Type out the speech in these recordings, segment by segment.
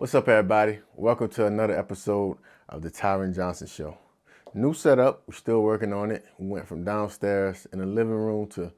What's up, everybody? Welcome to another episode of the Tyren Johnson Show. New setup, we're still working on it. We went from downstairs in the living room to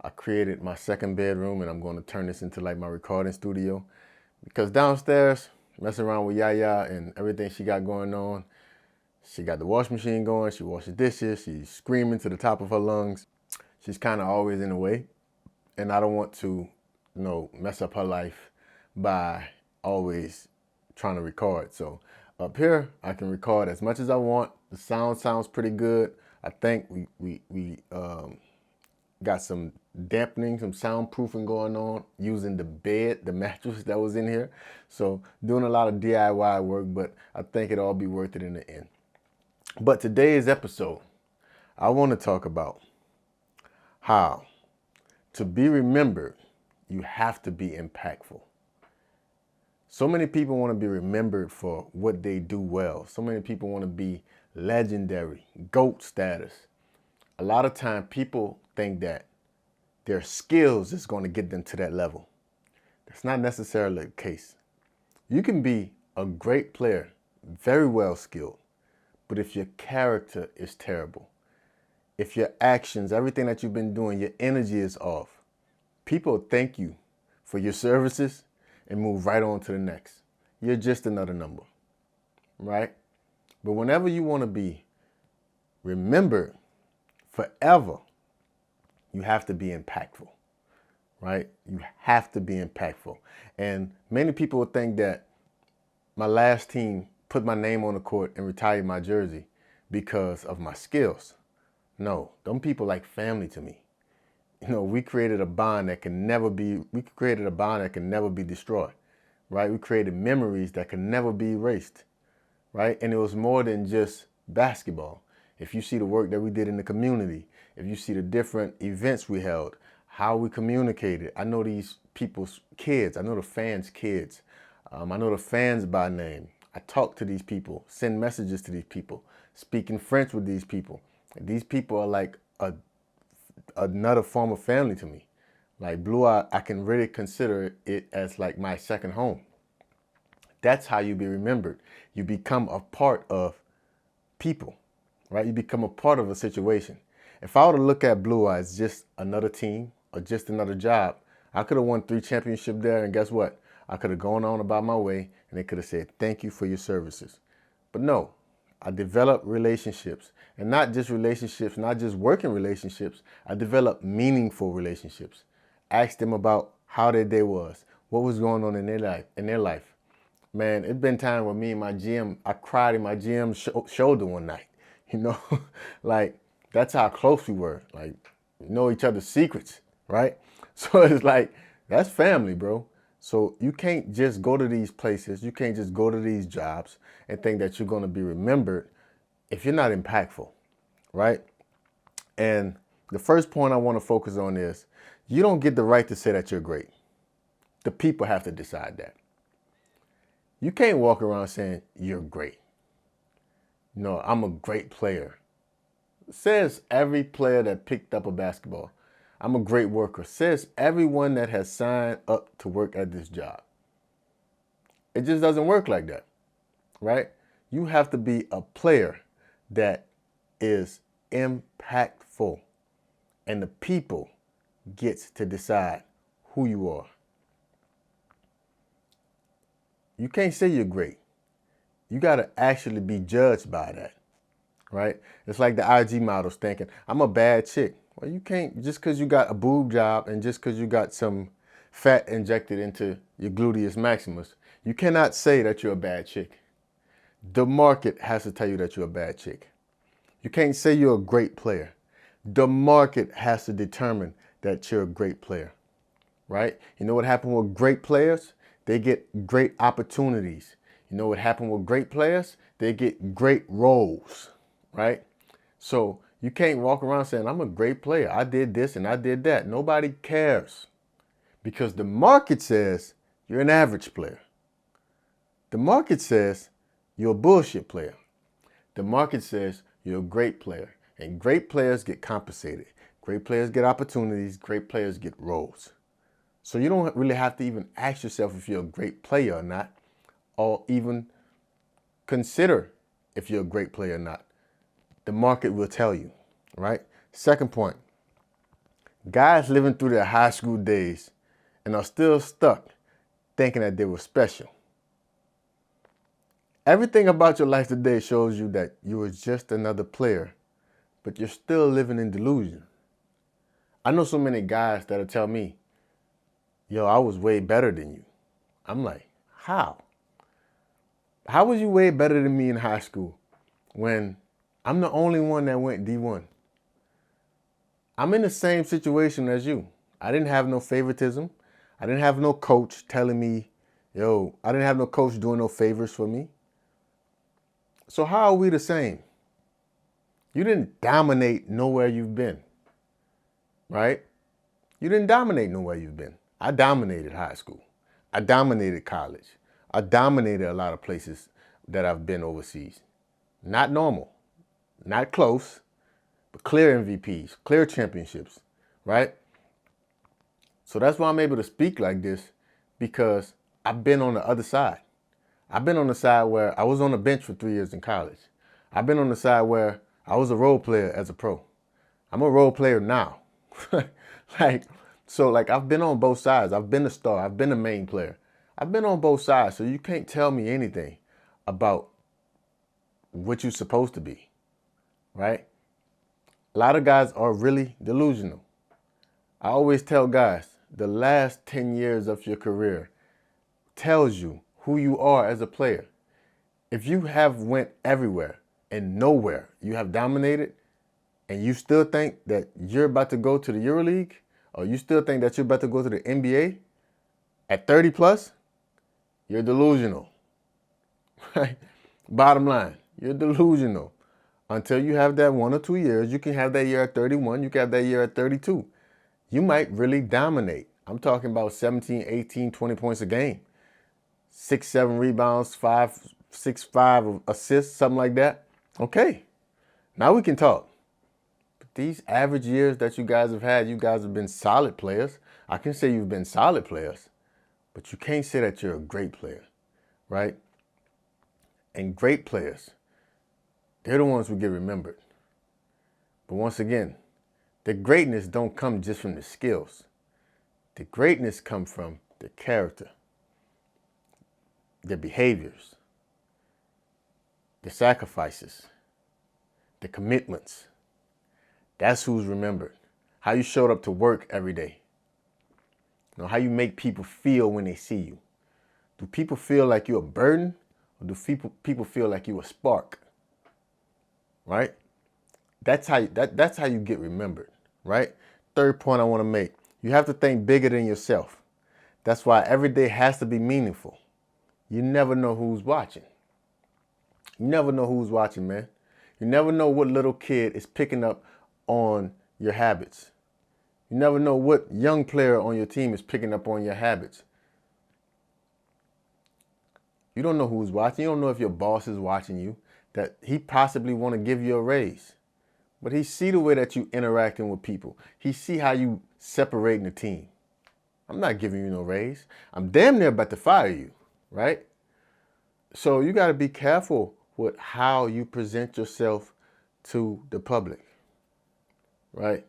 I created my second bedroom, and I'm going to turn this into like my recording studio. Because downstairs, messing around with Yaya and everything she got going on, she got the wash machine going, she washes dishes, she's screaming to the top of her lungs. She's kind of always in the way, and I don't want to, mess up her life by always trying to record. So up here, I can record as much as I want. The sound sounds pretty good. I think we got some dampening, some soundproofing going on using the bed, the mattress that was in here. So doing a lot of DIY work, but I think it'll all be worth it in the end. But today's episode, I want to talk about how to be remembered, you have to be impactful. So many people want to be remembered for what they do well. So many people want to be legendary, GOAT status. A lot of time people think that their skills is going to get them to that level. That's not necessarily the case. You can be a great player, very well skilled, but if your character is terrible, if your actions, everything that you've been doing, your energy is off, people thank you for your services and move right on to the next. You're just another number, right? But whenever you want to be remembered forever, you have to be impactful, right? You have to be impactful. And many people would think that my last team put my name on the court and retired my jersey because of my skills. No, them people like family to me. We created a bond that can never be destroyed, right? We created memories that can never be erased, right? And it was more than just basketball. If you see the work that we did in the community, if you see the different events we held, how we communicated, I know these people's kids, I know the fans' kids, I know the fans by name. I talk to these people, send messages to these people, speaking French with these people. These people are like another form of family to me. Like Blue Eye, I can really consider it as like my second home. That's how you be remembered. You become a part of people, right? You become a part of a situation. If I were to look at Blue Eye as just another team or just another job, I could have won 3 championships there, and guess what? I could have gone on about my way, and they could have said, thank you for your services. But no, I developed relationships, and not just relationships, not just working relationships. I developed meaningful relationships. Asked them about how their day was, what was going on in their life. Man, it's been time with me and my GM. I cried in my GM's shoulder one night. Like that's how close we were. Like know each other's secrets, right? So it's like that's family, bro. So you can't just go to these places, you can't just go to these jobs and think that you're going to be remembered if you're not impactful, right? And the first point I want to focus on is you don't get the right to say that you're great. The people have to decide that. You can't walk around saying you're great. No, I'm a great player. Says every player that picked up a basketball. I'm a great worker. Says everyone that has signed up to work at this job. It just doesn't work like that, right? You have to be a player that is impactful, and the people gets to decide who you are. You can't say you're great. You got to actually be judged by that, right? It's like the IG models thinking, I'm a bad chick. Well, you can't, just because you got a boob job and just because you got some fat injected into your gluteus maximus, you cannot say that you're a bad chick. The market has to tell you that you're a bad chick. You can't say you're a great player. The market has to determine that you're a great player, right? You know what happened with great players? They get great opportunities. You know what happened with great players? They get great roles, right? So you can't walk around saying, I'm a great player. I did this and I did that. Nobody cares because the market says you're an average player. The market says you're a bullshit player. The market says you're a great player, and great players get compensated. Great players get opportunities. Great players get roles. So you don't really have to even ask yourself if you're a great player or not. or even consider if you're a great player or not. The market will tell you, right? Second point, guys living through their high school days and are still stuck thinking that they were special. Everything about your life today shows you that you were just another player, but you're still living in delusion. I know so many guys that'll tell me, yo, I was way better than you. I'm like, how? How was you way better than me in high school when I'm the only one that went D1? I'm in the same situation as you. I didn't have no favoritism. I didn't have no coach telling me, yo, I didn't have no coach doing no favors for me. So how are we the same? You didn't dominate nowhere you've been, right? You didn't dominate nowhere you've been. I dominated high school. I dominated college. I dominated a lot of places that I've been overseas. Not normal, not close, but clear MVPs, clear championships, right? So that's why I'm able to speak like this, because I've been on the other side. I've been on the side where I was on the bench for 3 years in college. I've been on the side where I was a role player as a pro. I'm a role player now. I've been on both sides. I've been a star. I've been a main player. I've been on both sides. So you can't tell me anything about what you're supposed to be, right? A lot of guys are really delusional. I always tell guys, the last 10 years of your career tells you who you are as a player. If you have went everywhere and nowhere, you have dominated, and you still think that you're about to go to the EuroLeague, or you still think that you're about to go to the NBA at 30 plus, you're delusional. Right? Bottom line, you're delusional. Until you have that 1 or 2 years, you can have that year at 31, you can have that year at 32. You might really dominate. I'm talking about 17, 18, 20 points a game. 6, 7 rebounds, 5, 6, 5 assists, something like that. Okay, now we can talk. But these average years that you guys have had, you guys have been solid players. I can say you've been solid players, but you can't say that you're a great player, right? And great players, they're the ones who get remembered. But once again, the greatness don't come just from the skills. The greatness comes from the character, the behaviors, the sacrifices, the commitments. That's who's remembered. How you showed up to work every day. You know, how you make people feel when they see you. Do people feel like you're a burden, or do people feel like you're a spark? Right? That's how you get remembered, right? Third point I want to make. You have to think bigger than yourself. That's why every day has to be meaningful. You never know who's watching. You never know who's watching, man. You never know what little kid is picking up on your habits. You never know what young player on your team is picking up on your habits. You don't know who's watching. You don't know if your boss is watching you, that he possibly want to give you a raise. But he see the way that you interacting with people. He see how you separating the team. I'm not giving you no raise. I'm damn near about to fire you, right? So you got to be careful with how you present yourself to the public, right?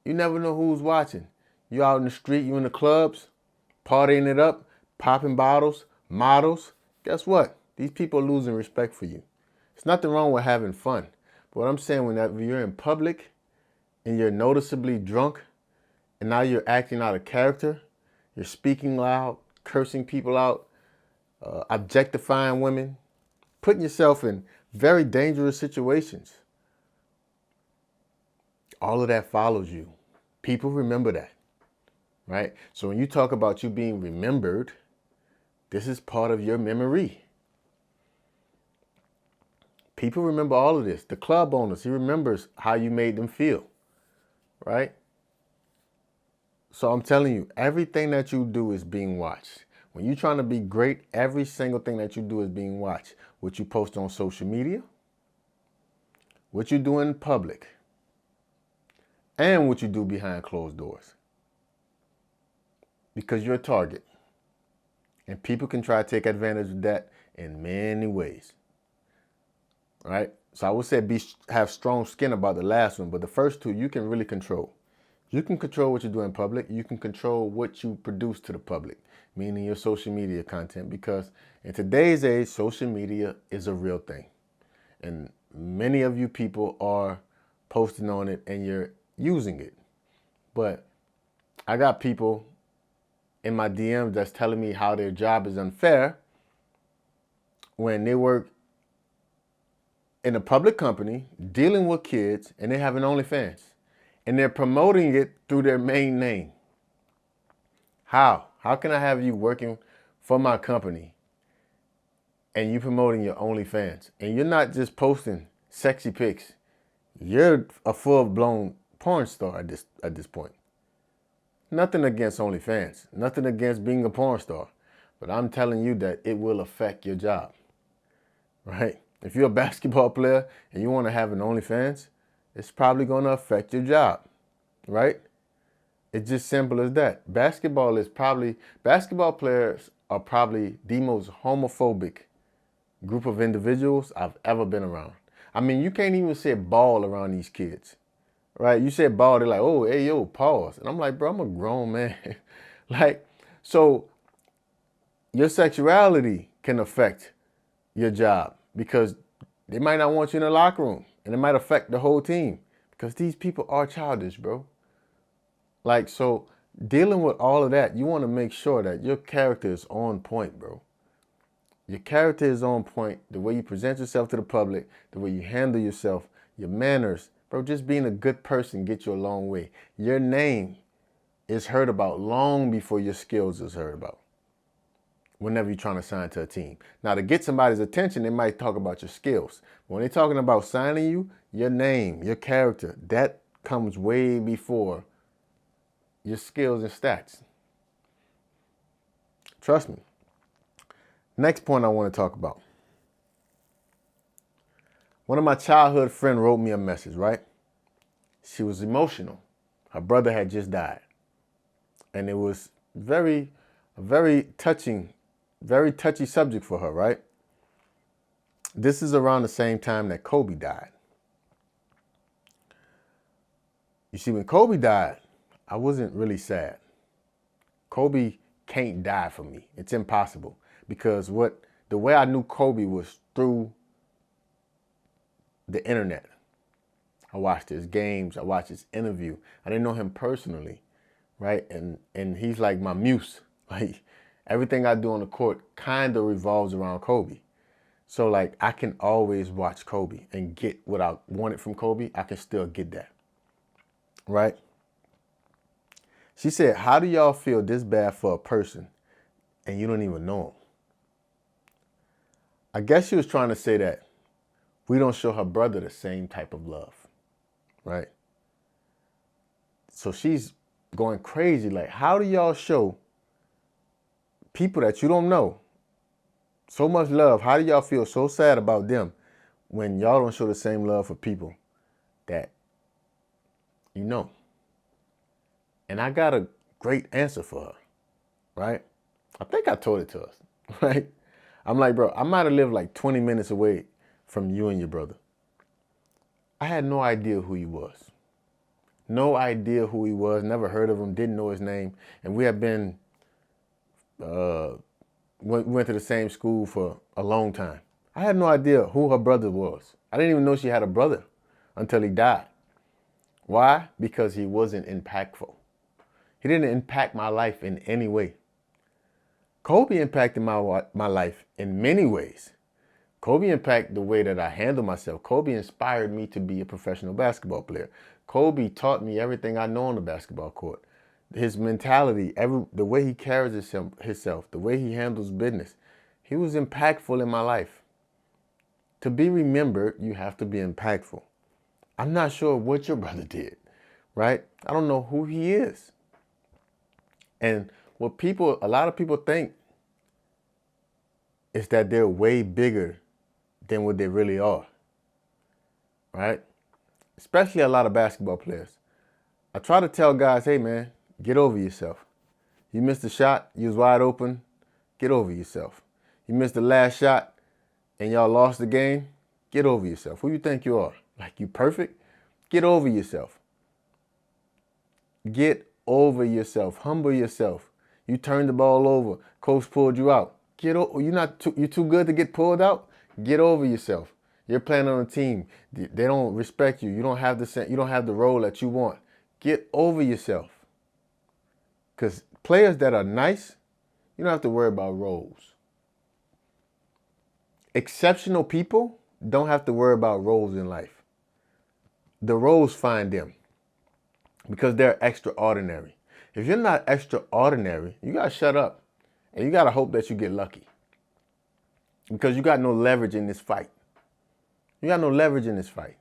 You never know who's watching. You out in the street, you in the clubs, partying it up, popping bottles, models. Guess what? These people are losing respect for you. It's nothing wrong with having fun. But what I'm saying, when you're in public and you're noticeably drunk and now you're acting out of character, you're speaking loud, cursing people out, objectifying women, putting yourself in very dangerous situations. All of that follows you. People remember that, right? So when you talk about you being remembered, this is part of your memory. People remember all of this. The club owners, he remembers how you made them feel, right? So I'm telling you, everything that you do is being watched. When you're trying to be great, every single thing that you do is being watched. What you post on social media, what you do in public, and what you do behind closed doors. Because you're a target. And people can try to take advantage of that in many ways. Right? So I would say have strong skin about the last one, but the first two you can really control. You can control what you do in public. You can control what you produce to the public, meaning your social media content, because in today's age, social media is a real thing. And many of you people are posting on it and you're using it. But I got people in my DMs that's telling me how their job is unfair when they work in a public company dealing with kids and they have an OnlyFans and they're promoting it through their main name. How? How can I have you working for my company and you promoting your OnlyFans and you're not just posting sexy pics? You're a full-blown porn star at this point. Nothing against OnlyFans, nothing against being a porn star, but I'm telling you that it will affect your job, right? If you're a basketball player and you want to have an OnlyFans, it's probably going to affect your job, right? It's just simple as that. Basketball players are probably the most homophobic group of individuals I've ever been around. I mean, you can't even say ball around these kids. Right? You said ball, they're like, oh, hey, yo, pause. And I'm like, bro, I'm a grown man. Like, so your sexuality can affect your job because they might not want you in the locker room and it might affect the whole team because these people are childish, bro. Like, so dealing with all of that, you want to make sure that your character is on point, bro. Your character is on point. The way you present yourself to the public, the way you handle yourself, your manners. Bro, just being a good person gets you a long way. Your name is heard about long before your skills is heard about whenever you're trying to sign to a team. Now, to get somebody's attention, they might talk about your skills. But when they're talking about signing you, your name, your character, that comes way before your skills and stats. Trust me. Next point I want to talk about. One of my childhood friends wrote me a message, right? She was emotional. Her brother had just died. And it was a very touchy subject for her, right? This is around the same time that Kobe died. You see, when Kobe died, I wasn't really sad. Kobe can't die for me. It's impossible. Because the way I knew Kobe was through the internet. I watched his games. I watched his interview. I didn't know him personally, right? And he's like my muse. Like everything I do on the court kind of revolves around Kobe. So like I can always watch Kobe and get what I wanted from Kobe. I can still get that, right? She said, how do y'all feel this bad for a person and you don't even know him? I guess she was trying to say that we don't show her brother the same type of love, right? So she's going crazy. Like, how do y'all show people that you don't know so much love? How do y'all feel so sad about them when y'all don't show the same love for people that you know? And I got a great answer for her, right? I think I told it to us, right? I'm like, bro, I might have lived like 20 minutes away from you and your brother. I had no idea who he was. No idea who he was, never heard of him, didn't know his name. And we had been, went to the same school for a long time. I had no idea who her brother was. I didn't even know she had a brother until he died. Why? Because he wasn't impactful. He didn't impact my life in any way. Kobe impacted my life in many ways. Kobe impacted the way that I handle myself. Kobe inspired me to be a professional basketball player. Kobe taught me everything I know on the basketball court. His mentality, the way he carries himself, the way he handles business. He was impactful in my life. To be remembered, you have to be impactful. I'm not sure what your brother did, right? I don't know who he is. And a lot of people think is that they're way bigger than what they really are, right? Especially a lot of basketball players. I try to tell guys, hey man, get over yourself. You missed a shot, you was wide open, Get over yourself. You missed the last shot and y'all lost the game. Get over yourself. Who you think you are? Like you perfect? Get over yourself. Get over yourself. Humble yourself. You turned the ball over. Coach pulled you out. You're too good to get pulled out? Get over yourself. You're playing on a team. They don't respect you. You don't have the role that you want. Get over yourself. Because players that are nice, you don't have to worry about roles. Exceptional people don't have to worry about roles in life. The roles find them because they're extraordinary. If you're not extraordinary, you got to shut up and you got to hope that you get lucky because you got no leverage in this fight. You got no leverage in this fight.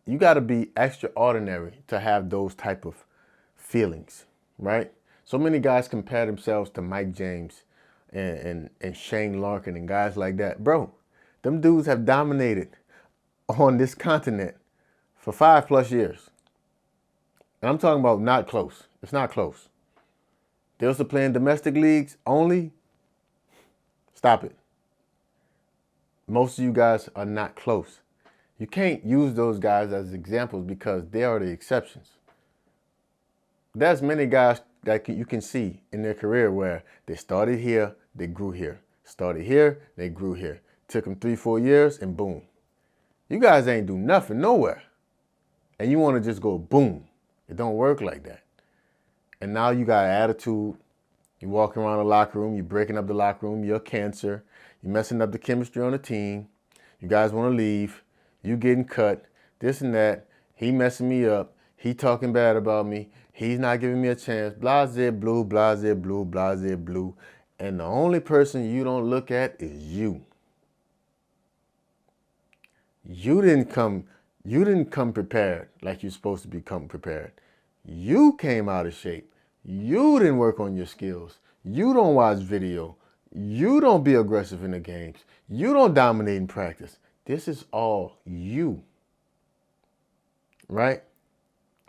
You got to be extraordinary to have those type of feelings, right? So many guys compare themselves to Mike James and Shane Larkin and guys like that. Bro, them dudes have dominated on this continent for 5+ years. And I'm talking about not close. It's not close. They're also playing domestic leagues only. Stop it. Most of you guys are not close. You can't use those guys as examples because they are the exceptions. There's many guys that you can see in their career where they started here, they grew here. Started here, they grew here. Took them 3-4 years and boom. You guys ain't do nothing nowhere. And you want to just go boom. It don't work like that. And now you got attitude. You're walking around the locker room. You're breaking up the locker room. You're a cancer. You're messing up the chemistry on the team. You guys want to leave. You getting cut. This and that. He messing me up. He talking bad about me. He's not giving me a chance. Blase blue, blase blue, blase blue. And the only person you don't look at is you. You didn't come prepared like you're supposed to become prepared. You came out of shape. You didn't work on your skills. You don't watch video. You don't be aggressive in the games. You don't dominate in practice. This is all you. Right?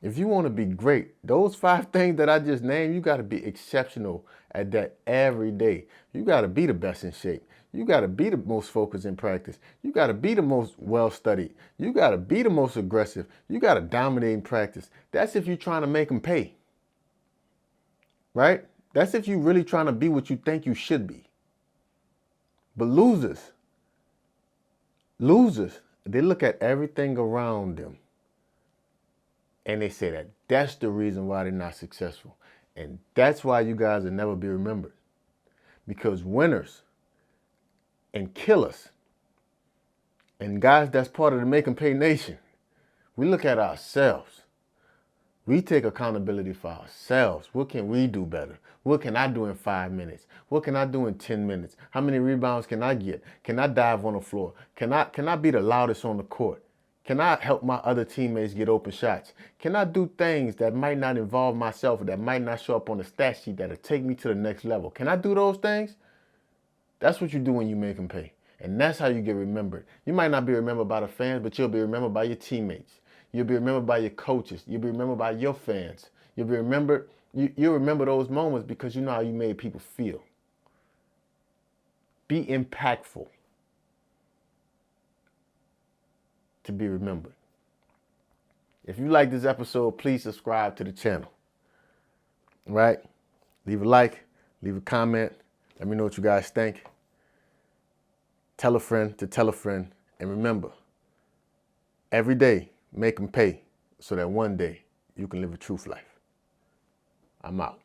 If you want to be great, those 5 things that I just named, you got to be exceptional at that every day. You got to be the best in shape. You got to be the most focused in practice. You got to be the most well-studied. You got to be the most aggressive. You got to dominate in practice. That's if you're trying to make them pay. Right? That's if you're really trying to be what you think you should be. But losers, they look at everything around them and they say that that's the reason why they're not successful. And that's why you guys will never be remembered. Because winners and killers and guys that's part of the Make 'em Pay Nation, we look at ourselves. We take accountability for ourselves. What can we do better? What can I do in 5 minutes? What can I do in 10 minutes? How many rebounds can I get? Can I dive on the floor? Can I be the loudest on the court? Can I help my other teammates get open shots? Can I do things that might not involve myself, that might not show up on the stat sheet, that'll take me to the next level? Can I do those things? That's what you do when you make them pay. And that's how you get remembered. You might not be remembered by the fans, but you'll be remembered by your teammates. You'll be remembered by your coaches. You'll be remembered by your fans. You'll be remembered. You'll remember those moments because you know how you made people feel. Be impactful to be remembered. If you like this episode, please subscribe to the channel. Right? Leave a like, leave a comment. Let me know what you guys think. Tell a friend to tell a friend. And remember, every day, make them pay so that one day you can live a truth life. I'm out.